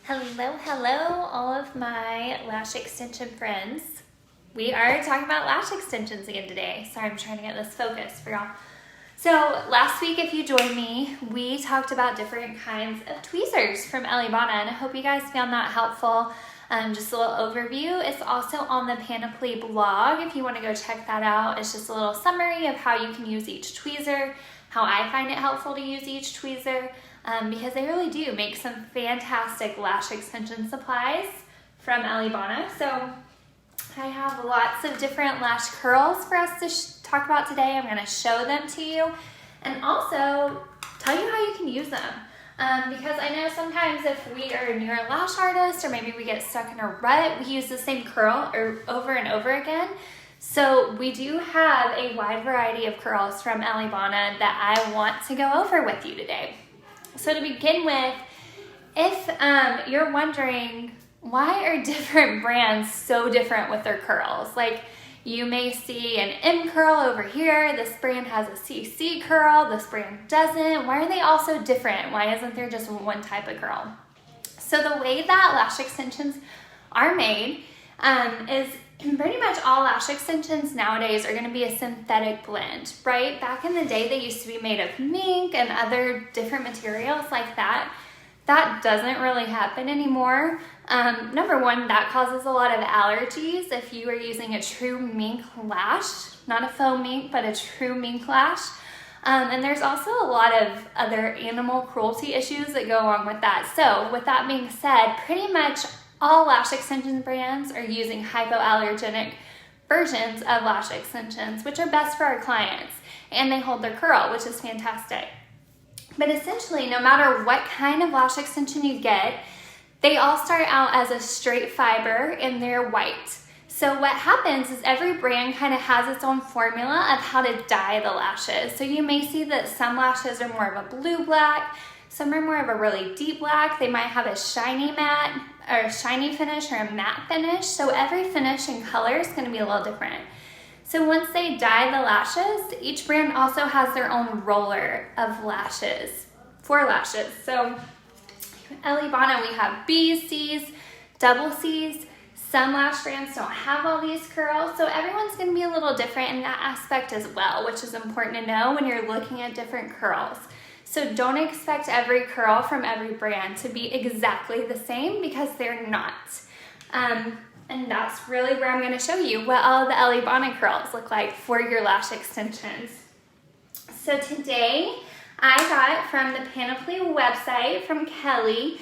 Hello, all of my lash extension friends. We are talking about lash extensions again today. Sorry, I'm trying to get this focused for y'all. So last week, if you joined me, we talked about different kinds of tweezers from Elleebana, and I hope you guys found that helpful. Just a little overview. It's also on the Panoply blog if you want to go check that out. It's just a little summary of how you can use each tweezer, how I find it helpful to use each tweezer, because they really do make some fantastic lash extension supplies from Elleebana. So I have lots of different lash curls for us to talk about today. I'm going to show them to you and also tell you how you can use them. Because I know sometimes if we are a newer lash artist or maybe we get stuck in a rut, we use the same curl over and over again. So we do have a wide variety of curls from Elleebana that I want to go over with you today. So to begin with, if you're wondering why are different brands so different with their curls, like you may see an M curl over here, this brand has a CC curl, this brand doesn't. Why are they all so different? Why isn't there just one type of curl? So the way that lash extensions are made is pretty much all lash extensions nowadays are going to be a synthetic blend, right? Back in the day, they used to be made of mink and other different materials like that. That doesn't really happen anymore. Number one, that causes a lot of allergies if you are using a true mink lash, not a faux mink, but a true mink lash. And there's also a lot of other animal cruelty issues that go along with that. So with that being said, pretty much all lash extension brands are using hypoallergenic versions of lash extensions, which are best for our clients, and they hold their curl, which is fantastic. But essentially, no matter what kind of lash extension you get, they all start out as a straight fiber and they're white. So what happens is every brand kind of has its own formula of how to dye the lashes. So you may see that some lashes are more of a blue-black, some are more of a really deep black. They might have a shiny matte or a shiny finish or a matte finish. So every finish and color is going to be a little different. So once they dye the lashes, each brand also has their own roller of lashes, for lashes. So Elleebana, we have B's, C's, double C's. Some lash brands don't have all these curls. So everyone's going to be a little different in that aspect as well, which is important to know when you're looking at different curls. So don't expect every curl from every brand to be exactly the same because they're not. And that's really where I'm going to show you what all of the Elleebana curls look like for your lash extensions. So today I got from the Panoply website from Kelly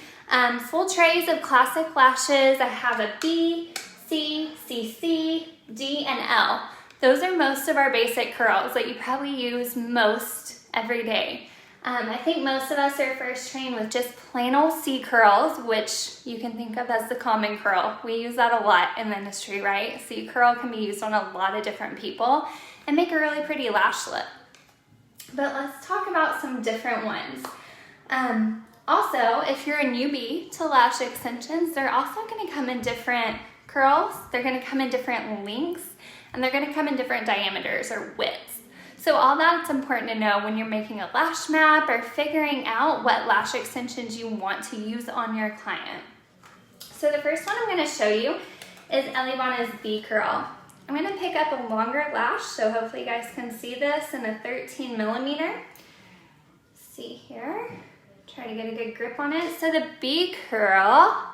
full trays of classic lashes. I have a B, C, CC, D, and L. Those are most of our basic curls that you probably use most every day. I think most of us are first trained with just plain old C curls, which you can think of as the common curl. We use that a lot in the industry, right? C curl can be used on a lot of different people and make a really pretty lash look. But let's talk about some different ones. Also, if you're a newbie to lash extensions, they're also going to come in different curls. They're going to come in different lengths, and they're going to come in different diameters or widths. So all that's important to know when you're making a lash map or figuring out what lash extensions you want to use on your client. So the first one I'm going to show you is Elleebana's B curl. I'm going to pick up a longer lash, so hopefully you guys can see this in a 13 millimeter. See here, try to get a good grip on it. So the B curl,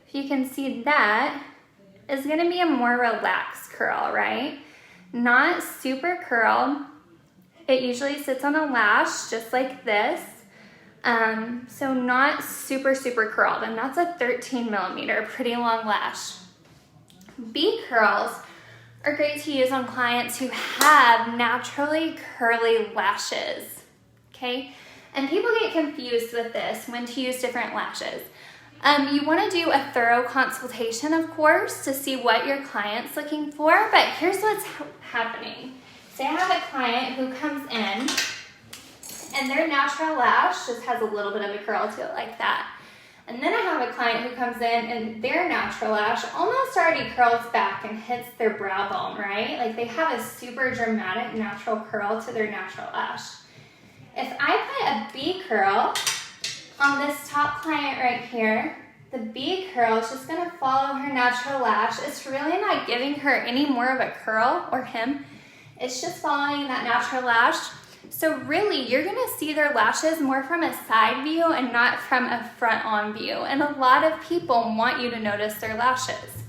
if you can see that, is going to be a more relaxed curl, right? Not super curled. It usually sits on a lash just like this. So not super curled, and that's a 13 millimeter, pretty long lash. B curls are great to use on clients who have naturally curly lashes, okay? And people get confused with this when to use different lashes. You want to do a thorough consultation, of course, to see what your client's looking for, but here's what's happening. Say I have a client who comes in and their natural lash just has a little bit of a curl to it like that. And then I have a client who comes in and their natural lash almost already curls back and hits their brow bone, right? Like they have a super dramatic natural curl to their natural lash. If I put a B curl on this top client right here, the B curl is just gonna follow her natural lash. It's really not giving her any more of a curl, or him. It's just following that natural lash. So really, you're gonna see their lashes more from a side view and not from a front-on view. And a lot of people want you to notice their lashes.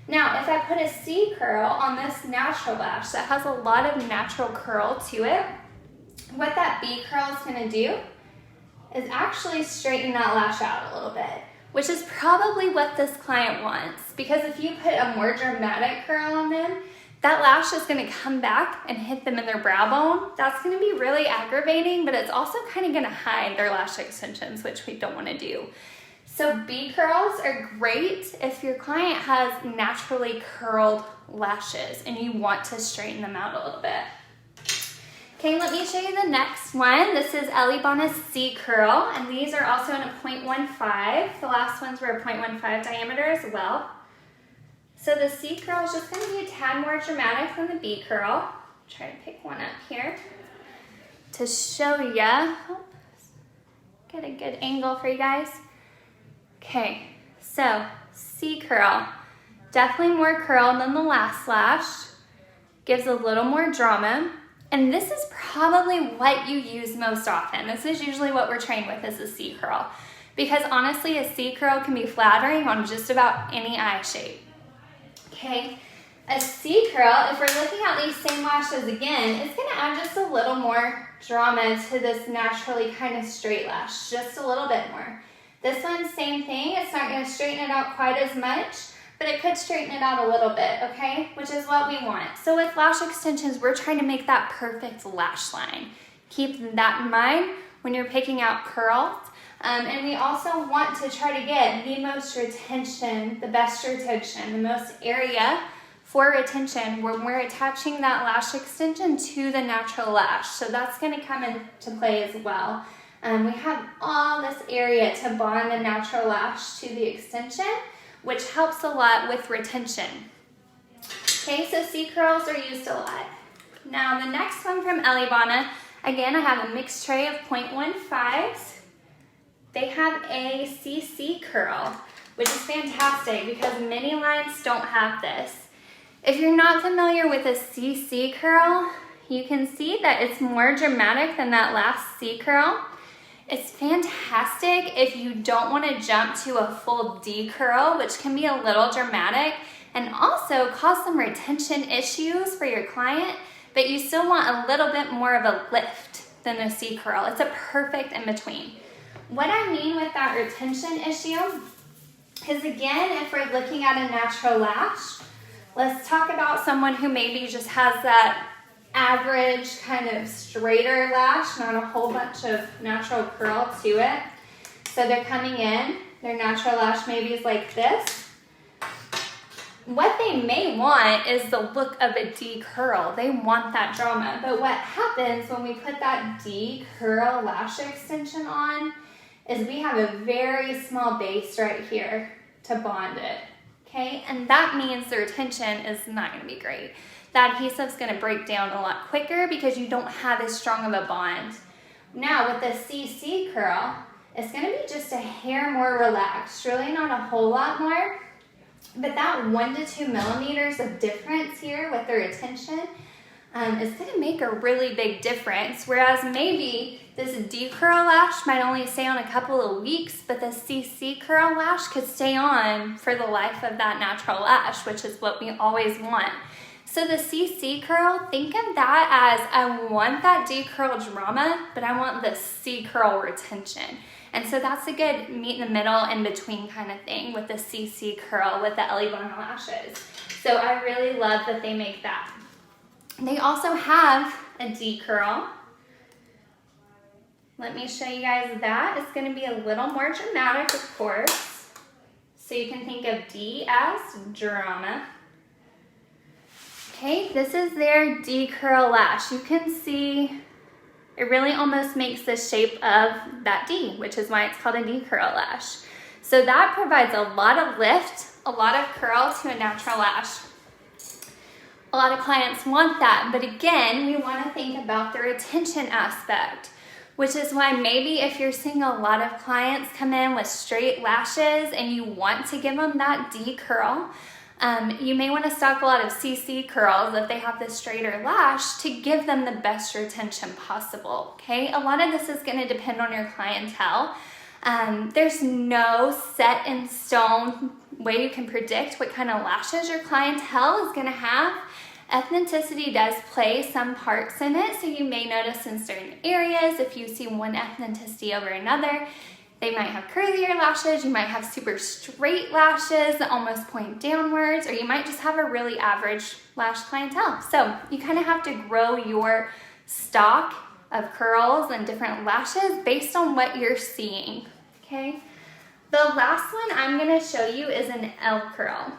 Now, if I put a C curl on this natural lash that has a lot of natural curl to it, what that B curl is gonna do is actually straighten that lash out a little bit, which is probably what this client wants. Because if you put a more dramatic curl on them, that lash is gonna come back and hit them in their brow bone. That's gonna be really aggravating, but it's also kind of gonna hide their lash extensions, which we don't wanna do. So B curls are great if your client has naturally curled lashes and you want to straighten them out a little bit. Okay, let me show you the next one. This is Elleebana's C curl, and these are also in a 0.15. The last ones were a 0.15 diameter as well. So the C curl is just gonna be a tad more dramatic than the B curl. Try to pick one up here to show ya. Get a good angle for you guys. Okay, so C curl, definitely more curl than the last lash, gives a little more drama, and this is probably what you use most often. This is usually what we're trained with, is a C curl, because honestly, a C curl can be flattering on just about any eye shape. Okay, a C curl, if we're looking at these same lashes again, it's gonna add just a little more drama to this naturally kind of straight lash, just a little bit more. This one, same thing. It's not going to straighten it out quite as much, but it could straighten it out a little bit, okay? Which is what we want. So with lash extensions, we're trying to make that perfect lash line. Keep that in mind when you're picking out curls. And we also want to try to get the most retention, the best retention, the most area for retention when we're attaching that lash extension to the natural lash. So that's going to come into play as well. We have all this area to bond the natural lash to the extension, which helps a lot with retention. Okay, so C curls are used a lot. Now the next one from Elleebana, again, I have a mixed tray of 0.15s. They have a CC curl, which is fantastic because many lines don't have this. If you're not familiar with a CC curl, you can see that it's more dramatic than that last C curl. It's fantastic if you don't want to jump to a full D curl, which can be a little dramatic and also cause some retention issues for your client, but you still want a little bit more of a lift than a C curl. It's a perfect in between. What I mean with that retention issue is, again, if we're looking at a natural lash, let's talk about someone who maybe just has that average kind of straighter lash, not a whole bunch of natural curl to it. So they're coming in, their natural lash maybe is like this. What they may want is the look of a D curl. They want that drama. But what happens when we put that D curl lash extension on is we have a very small base right here to bond it. Okay, and that means the retention is not going to be great. That adhesive is going to break down a lot quicker because you don't have as strong of a bond. Now with the CC curl, it's going to be just a hair more relaxed, really not a whole lot more, but that 1 to 2 millimeters of difference here with the retention is going to make a really big difference, whereas maybe this D curl lash might only stay on a couple of weeks, but the CC curl lash could stay on for the life of that natural lash, which is what we always want. So the CC curl, think of that as I want that D curl drama, but I want the C curl retention. And so that's a good meet in the middle, in between kind of thing with the CC curl with the Elleebana lashes. So I really love that they make that. They also have a D curl. Let me show you guys that. It's going to be a little more dramatic, of course. So you can think of D as drama. Okay, this is their D curl lash. You can see it really almost makes the shape of that D, which is why it's called a D curl lash. So that provides a lot of lift, a lot of curl to a natural lash. A lot of clients want that, but again, we want to think about the retention aspect. which is why maybe if you're seeing a lot of clients come in with straight lashes and you want to give them that D curl, you may want to stock a lot of CC curls if they have the straighter lash to give them the best retention possible, okay? A lot of this is going to depend on your clientele. There's no set in stone way you can predict what kind of lashes your clientele is going to have. Ethnicity does play some parts in it, so you may notice in certain areas if you see one ethnicity over another, they might have curlier lashes, you might have super straight lashes that almost point downwards, or you might just have a really average lash clientele. So you kind of have to grow your stock of curls and different lashes based on what you're seeing, okay? The last one I'm going to show you is an L curl.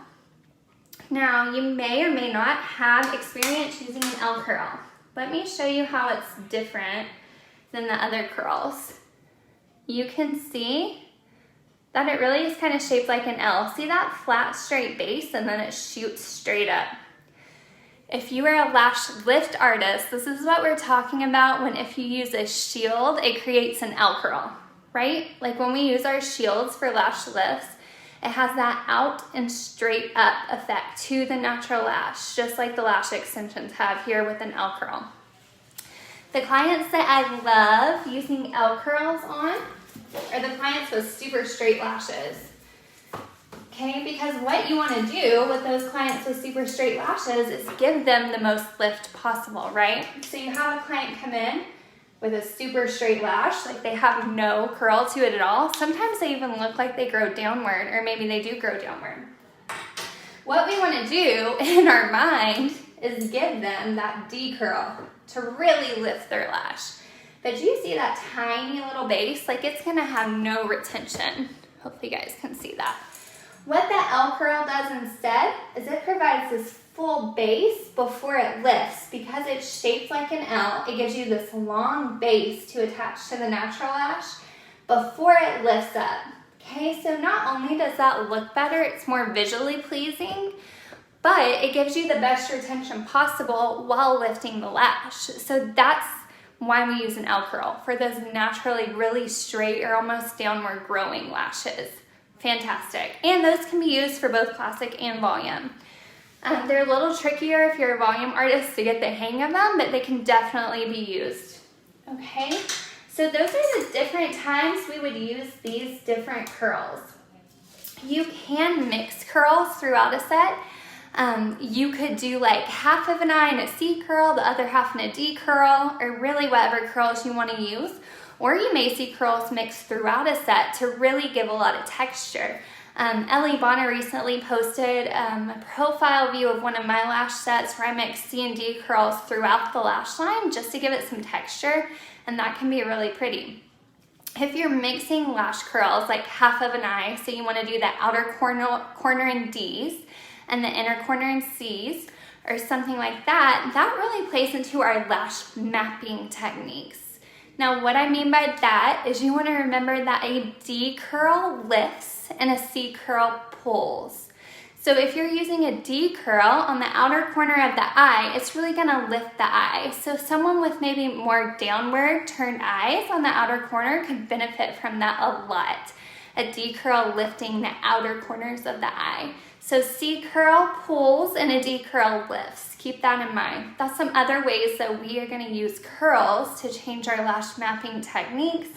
Now, you may or may not have experience using an L curl. Let me show you how it's different than the other curls. You can see that it really is kind of shaped like an L. See that flat, straight base, and then it shoots straight up. If you are a lash lift artist, this is what we're talking about when if you use a shield, it creates an L curl, right? Like when we use our shields for lash lifts, it has that out and straight up effect to the natural lash, just like the lash extensions have here with an L curl. The clients that I love using L curls on are the clients with super straight lashes. Okay, because what you want to do with those clients with super straight lashes is give them the most lift possible, right? So you have a client come in with a super straight lash, like they have no curl to it at all. Sometimes they even look like they grow downward, or maybe they do grow downward. What we want to do in our mind is give them that D curl to really lift their lash. But you see that tiny little base? Like it's gonna have no retention. Hopefully you guys can see that. What the L curl does instead is it provides this full base before it lifts. Because it's shaped like an L, it gives you this long base to attach to the natural lash before it lifts up. Okay, so not only does that look better, it's more visually pleasing, but it gives you the best retention possible while lifting the lash. So that's why we use an L curl, for those naturally really straight or almost downward growing lashes. Fantastic. And those can be used for both classic and volume. They're a little trickier if you're a volume artist to get the hang of them, but they can definitely be used. Okay, so those are the different times we would use these different curls. You can mix curls throughout a set. You could do like half of an I in a C curl, the other half in a D curl, or really whatever curls you want to use. Or you may see curls mixed throughout a set to really give a lot of texture. Elleebana recently posted a profile view of one of my lash sets where I mix C and D curls throughout the lash line just to give it some texture, and that can be really pretty. If you're mixing lash curls like half of an I, so you want to do the outer corner in Ds and the inner corner in Cs, or something like that, that really plays into our lash mapping techniques. Now, what I mean by that is you want to remember that a D curl lifts and a C curl pulls. So if you're using a D curl on the outer corner of the eye, it's really going to lift the eye. So someone with maybe more downward turned eyes on the outer corner could benefit from that a lot. A D curl lifting the outer corners of the eye. So C curl pulls and a D curl lifts. Keep that in mind. That's some other ways that we are going to use curls to change our lash mapping techniques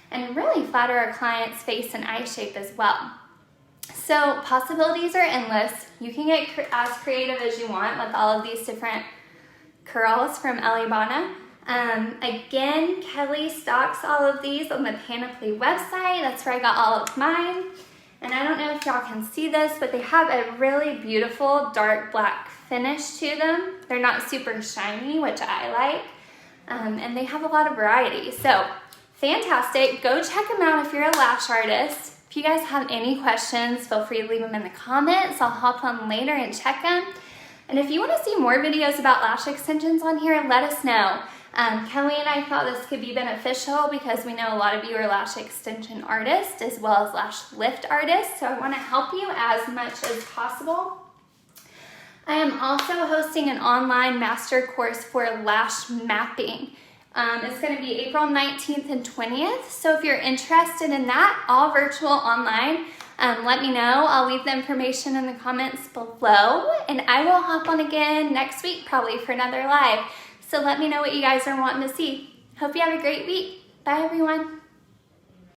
and really flatter our client's face and eye shape as well. So possibilities are endless. You can get as creative as you want with all of these different curls from Elleebana. Again, Kelly stocks all of these on the Panoply website. That's where I got all of mine. And I don't know if y'all can see this, but they have a really beautiful dark black finish to them. They're not super shiny, which I like. And they have a lot of variety. So fantastic. Go check them out if you're a lash artist. If you guys have any questions, feel free to leave them in the comments. I'll hop on later and check them. And if you want to see more videos about lash extensions on here, let us know. Kelly and I thought this could be beneficial because we know a lot of you are lash extension artists as well as lash lift artists. So I want to help you as much as possible. I am also hosting an online master course for lash mapping. It's going to be April 19th and 20th. So if you're interested in that, all virtual online, let me know. I'll leave the information in the comments below, and I will hop on again next week probably for another live. So let me know what you guys are wanting to see. Hope you have a great week. Bye everyone.